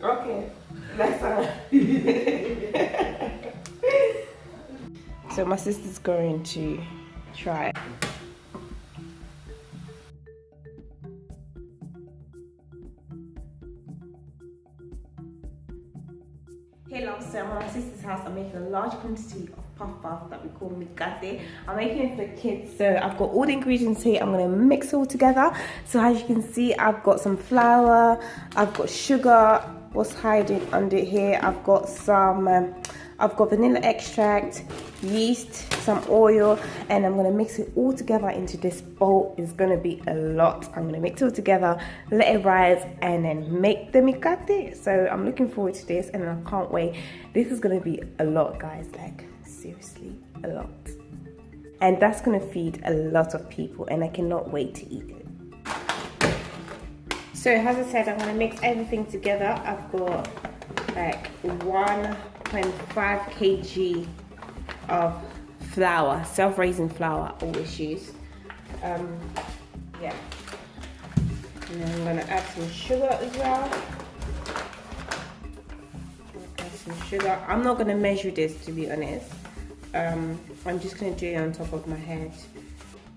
Okay, that's all. So my sister's going to try. Hey love, so I'm at my sister's house. I'm making a large quantity of puff that we call Mikate. I'm making it for the kids, so I've got all the ingredients here. I'm gonna mix it all together. So as you can see, I've got some flour, I've got sugar, what's hiding under here, I've got some I've got vanilla extract, yeast, some oil, and I'm gonna mix it all together into this bowl. It's gonna be a lot. I'm gonna mix it all together, let it rise, and then make the mikate. So I'm looking forward to this, and I can't wait. This is gonna be a lot, guys, like seriously, a lot. And that's gonna feed a lot of people, and I cannot wait to eat it. So as I said, I'm gonna mix everything together. I've got like 1.5 kg of flour, self-raising flour, always use. Yeah. And then I'm gonna add some sugar as well. Add some sugar. I'm not gonna measure this, to be honest. I'm just gonna do it on top of my head.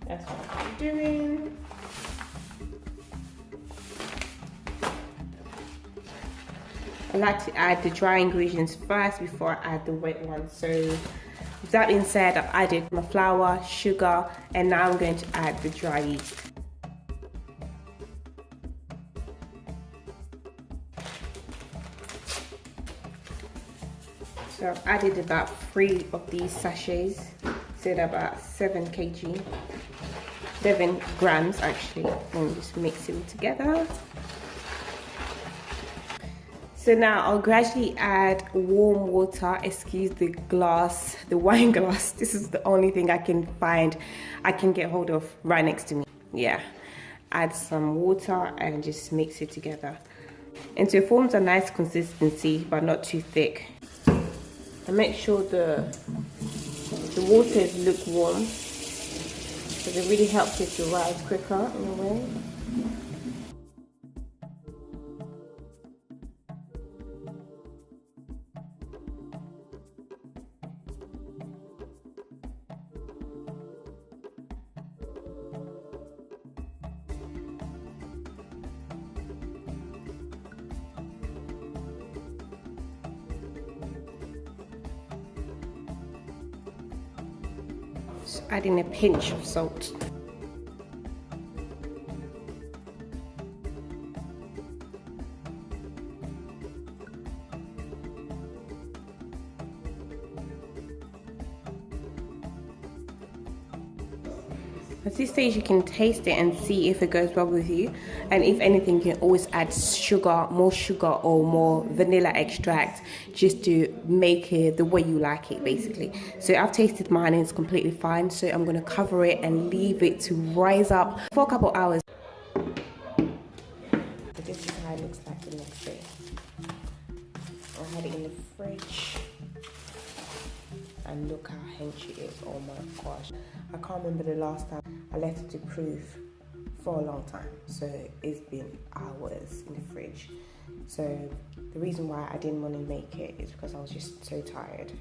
That's what I'm doing. I like to add the dry ingredients first before I add the wet ones. So with that being said, I've added my flour, sugar, and now I'm going to add the dry yeast. So I've added about 3 of these sachets, so they're about 7 grams actually, and just mix it all together. So now I'll gradually add warm water. Excuse the glass, the wine glass. This is the only thing I can find, I can get hold of right next to me. Yeah, add some water and just mix it together until it forms a nice consistency, but not too thick. And make sure the water is lukewarm, because it really helps it to rise quicker in a way. Just adding a pinch of salt. At this stage you can taste it and see if it goes well with you, and if anything you can always add sugar, more sugar or more vanilla extract, just to make it the way you like it basically. So I've tasted mine and it's completely fine, so I'm going to cover it and leave it to rise up for a couple hours. So this is how it looks like the next day. I had it in the fridge. And look how henchy it is, oh my gosh. I can't remember the last time I left it to proof for a long time. So it's been hours in the fridge. So the reason why I didn't want to make it is because I was just so tired.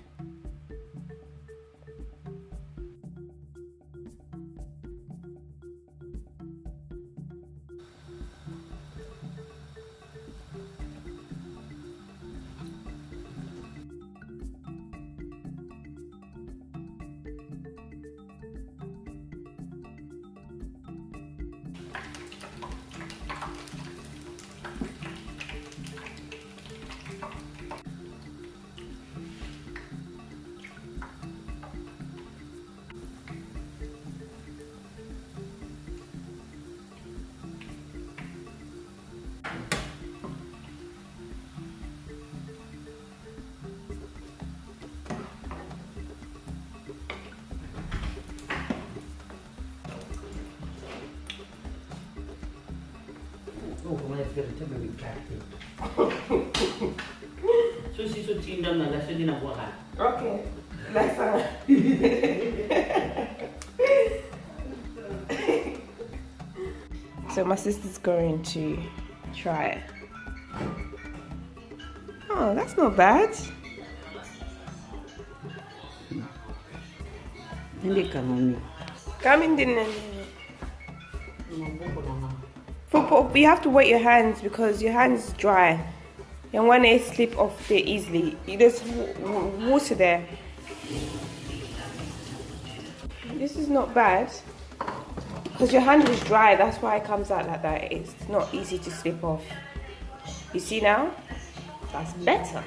Okay, that's all. So my sister's going to try it. Oh, that's not bad. Hindi ka mami. Kamin din na. You have to wet your hands because your hands dry. And when they slip off there easily, there's water there. This is not bad. Because your hand was dry, that's why it comes out like that. It's not easy to slip off. You see now? That's better.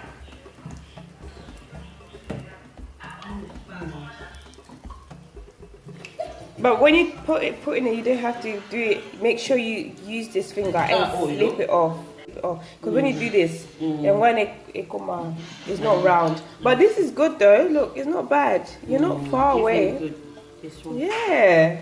But when you put it in it, you don't have to do it. Make sure you use this finger and slip it off. Because when you do this, and when it come out, it's not round. But this is good though. Look, it's not bad. You're not far away. This one. Yeah.